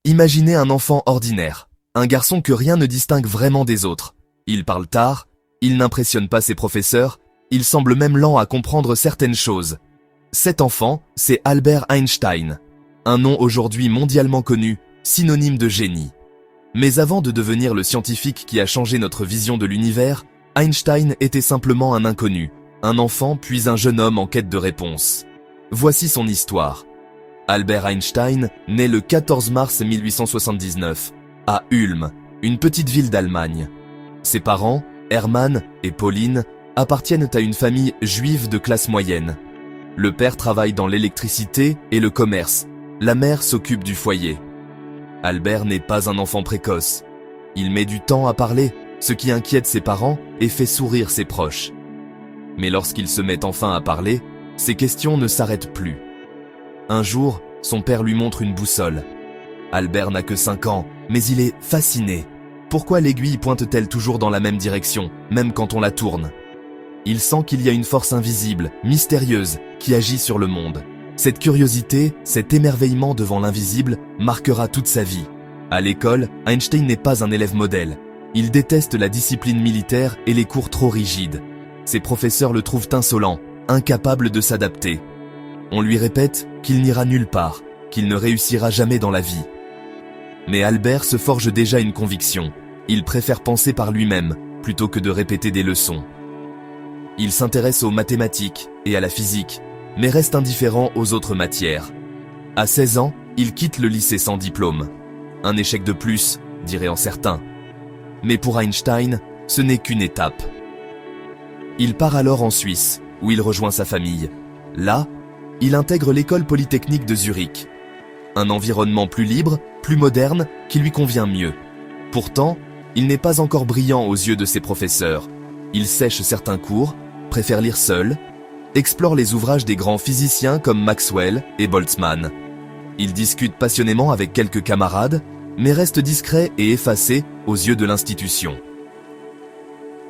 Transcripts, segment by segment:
Imaginez un enfant ordinaire, un garçon que rien ne distingue vraiment des autres. Il parle tard, il n'impressionne pas ses professeurs, il semble même lent à comprendre certaines choses. Cet enfant, c'est Albert Einstein, un nom aujourd'hui mondialement connu, synonyme de génie. Mais avant de devenir le scientifique qui a changé notre vision de l'univers, Einstein était simplement un inconnu, un enfant puis un jeune homme en quête de réponses. Voici son histoire. Albert Einstein naît le 14 mars 1879, à Ulm, une petite ville d'Allemagne. Ses parents, Hermann et Pauline, appartiennent à une famille juive de classe moyenne. Le père travaille dans l'électricité et le commerce, la mère s'occupe du foyer. Albert n'est pas un enfant précoce. Il met du temps à parler, ce qui inquiète ses parents et fait sourire ses proches. Mais lorsqu'il se met enfin à parler, ses questions ne s'arrêtent plus. Un jour, son père lui montre une boussole. Albert n'a que 5 ans, mais il est fasciné. Pourquoi l'aiguille pointe-t-elle toujours dans la même direction, même quand on la tourne? Il sent qu'il y a une force invisible, mystérieuse, qui agit sur le monde. Cette curiosité, cet émerveillement devant l'invisible, marquera toute sa vie. À l'école, Einstein n'est pas un élève modèle. Il déteste la discipline militaire et les cours trop rigides. Ses professeurs le trouvent insolent, incapable de s'adapter. On lui répète qu'il n'ira nulle part, qu'il ne réussira jamais dans la vie. Mais Albert se forge déjà une conviction. Il préfère penser par lui-même, plutôt que de répéter des leçons. Il s'intéresse aux mathématiques et à la physique, mais reste indifférent aux autres matières. À 16 ans, il quitte le lycée sans diplôme. Un échec de plus, diraient certains. Mais pour Einstein, ce n'est qu'une étape. Il part alors en Suisse, où il rejoint sa famille. Là, il intègre l'école polytechnique de Zurich. Un environnement plus libre, plus moderne, qui lui convient mieux. Pourtant, il n'est pas encore brillant aux yeux de ses professeurs. Il sèche certains cours, préfère lire seul, explore les ouvrages des grands physiciens comme Maxwell et Boltzmann. Il discute passionnément avec quelques camarades, mais reste discret et effacé aux yeux de l'institution.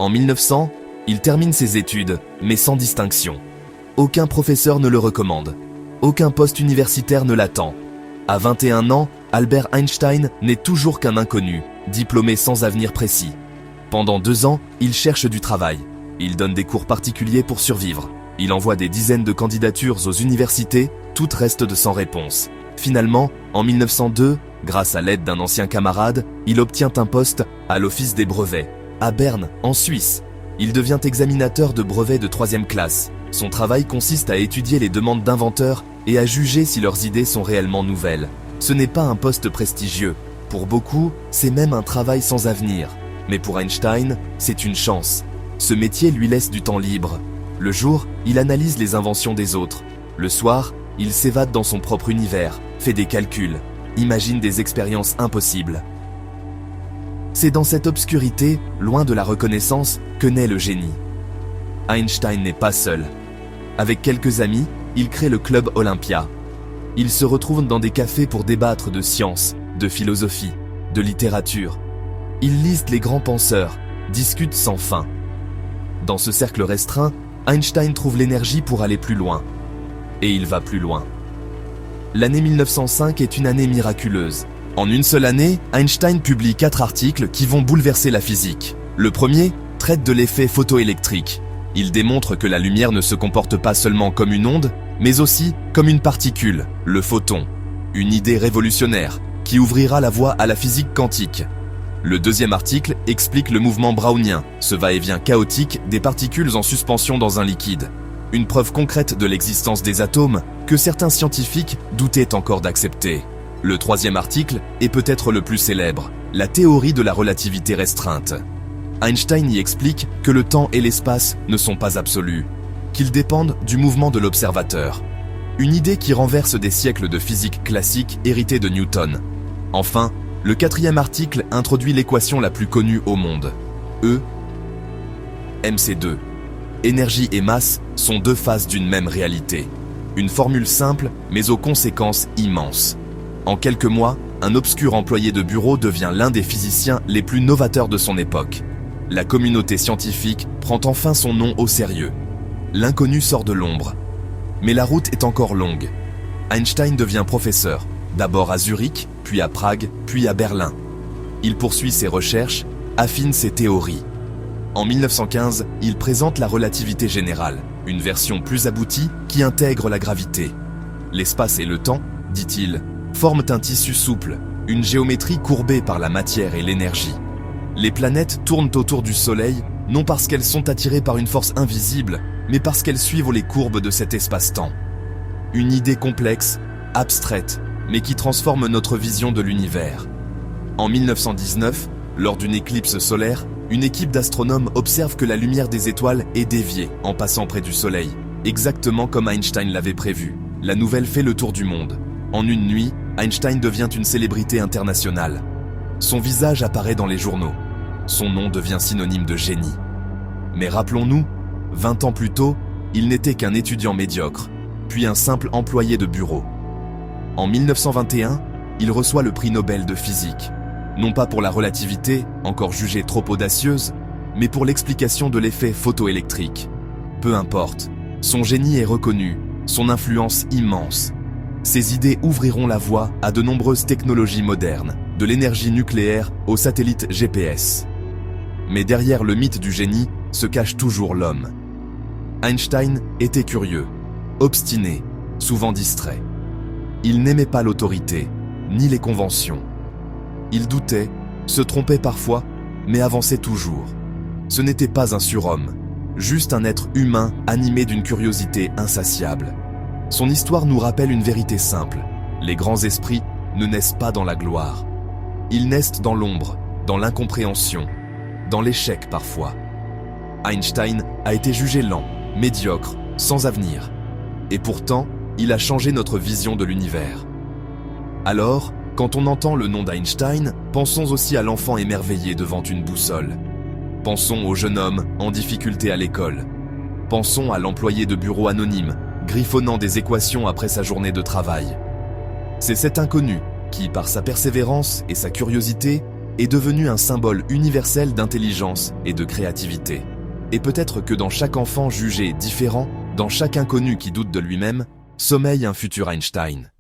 En 1900, il termine ses études, mais sans distinction. Aucun professeur ne le recommande. Aucun poste universitaire ne l'attend. À 21 ans, Albert Einstein n'est toujours qu'un inconnu, diplômé sans avenir précis. Pendant 2 ans, il cherche du travail. Il donne des cours particuliers pour survivre. Il envoie des dizaines de candidatures aux universités, toutes restent sans réponse. Finalement, en 1902, grâce à l'aide d'un ancien camarade, il obtient un poste à l'Office des brevets, à Berne, en Suisse. Il devient examinateur de brevets de 3e classe. Son travail consiste à étudier les demandes d'inventeurs et à juger si leurs idées sont réellement nouvelles. Ce n'est pas un poste prestigieux. Pour beaucoup, c'est même un travail sans avenir. Mais pour Einstein, c'est une chance. Ce métier lui laisse du temps libre. Le jour, il analyse les inventions des autres. Le soir, il s'évade dans son propre univers, fait des calculs, imagine des expériences impossibles. C'est dans cette obscurité, loin de la reconnaissance, que naît le génie. Einstein n'est pas seul. Avec quelques amis, il crée le Club Olympia. Ils se retrouvent dans des cafés pour débattre de science, de philosophie, de littérature. Ils lisent les grands penseurs, discutent sans fin. Dans ce cercle restreint, Einstein trouve l'énergie pour aller plus loin. Et il va plus loin. L'année 1905 est une année miraculeuse. En une seule année, Einstein publie 4 articles qui vont bouleverser la physique. Le premier traite de l'effet photoélectrique. Il démontre que la lumière ne se comporte pas seulement comme une onde, mais aussi comme une particule, le photon. Une idée révolutionnaire qui ouvrira la voie à la physique quantique. Le deuxième article explique le mouvement brownien, ce va-et-vient chaotique des particules en suspension dans un liquide. Une preuve concrète de l'existence des atomes que certains scientifiques doutaient encore d'accepter. Le troisième article est peut-être le plus célèbre, la théorie de la relativité restreinte. Einstein y explique que le temps et l'espace ne sont pas absolus, qu'ils dépendent du mouvement de l'observateur. Une idée qui renverse des siècles de physique classique héritée de Newton. Enfin, le quatrième article introduit l'équation la plus connue au monde. E mc2. Énergie et masse sont 2 faces d'une même réalité. Une formule simple, mais aux conséquences immenses. En quelques mois, un obscur employé de bureau devient l'un des physiciens les plus novateurs de son époque. La communauté scientifique prend enfin son nom au sérieux. L'inconnu sort de l'ombre. Mais la route est encore longue. Einstein devient professeur, d'abord à Zurich, puis à Prague, puis à Berlin. Il poursuit ses recherches, affine ses théories. En 1915, il présente la relativité générale, une version plus aboutie qui intègre la gravité. L'espace et le temps, dit-il, forment un tissu souple, une géométrie courbée par la matière et l'énergie. Les planètes tournent autour du Soleil, non parce qu'elles sont attirées par une force invisible, mais parce qu'elles suivent les courbes de cet espace-temps. Une idée complexe, abstraite, mais qui transforme notre vision de l'univers. En 1919, lors d'une éclipse solaire, une équipe d'astronomes observe que la lumière des étoiles est déviée en passant près du Soleil, exactement comme Einstein l'avait prévu. La nouvelle fait le tour du monde. En une nuit, Einstein devient une célébrité internationale. Son visage apparaît dans les journaux. Son nom devient synonyme de génie. Mais rappelons-nous, 20 ans plus tôt, il n'était qu'un étudiant médiocre, puis un simple employé de bureau. En 1921, il reçoit le prix Nobel de physique. Non pas pour la relativité, encore jugée trop audacieuse, mais pour l'explication de l'effet photoélectrique. Peu importe, son génie est reconnu, son influence immense. Ses idées ouvriront la voie à de nombreuses technologies modernes, de l'énergie nucléaire aux satellites GPS. Mais derrière le mythe du génie se cache toujours l'homme. Einstein était curieux, obstiné, souvent distrait. Il n'aimait pas l'autorité, ni les conventions. Il doutait, se trompait parfois, mais avançait toujours. Ce n'était pas un surhomme, juste un être humain animé d'une curiosité insatiable. Son histoire nous rappelle une vérité simple. Les grands esprits ne naissent pas dans la gloire. Ils naissent dans l'ombre, dans l'incompréhension, dans l'échec parfois. Einstein a été jugé lent, médiocre, sans avenir. Et pourtant, il a changé notre vision de l'univers. Alors, quand on entend le nom d'Einstein, pensons aussi à l'enfant émerveillé devant une boussole. Pensons au jeune homme en difficulté à l'école. Pensons à l'employé de bureau anonyme, griffonnant des équations après sa journée de travail. C'est cet inconnu qui, par sa persévérance et sa curiosité, est devenu un symbole universel d'intelligence et de créativité. Et peut-être que dans chaque enfant jugé différent, dans chaque inconnu qui doute de lui-même, sommeille un futur Einstein.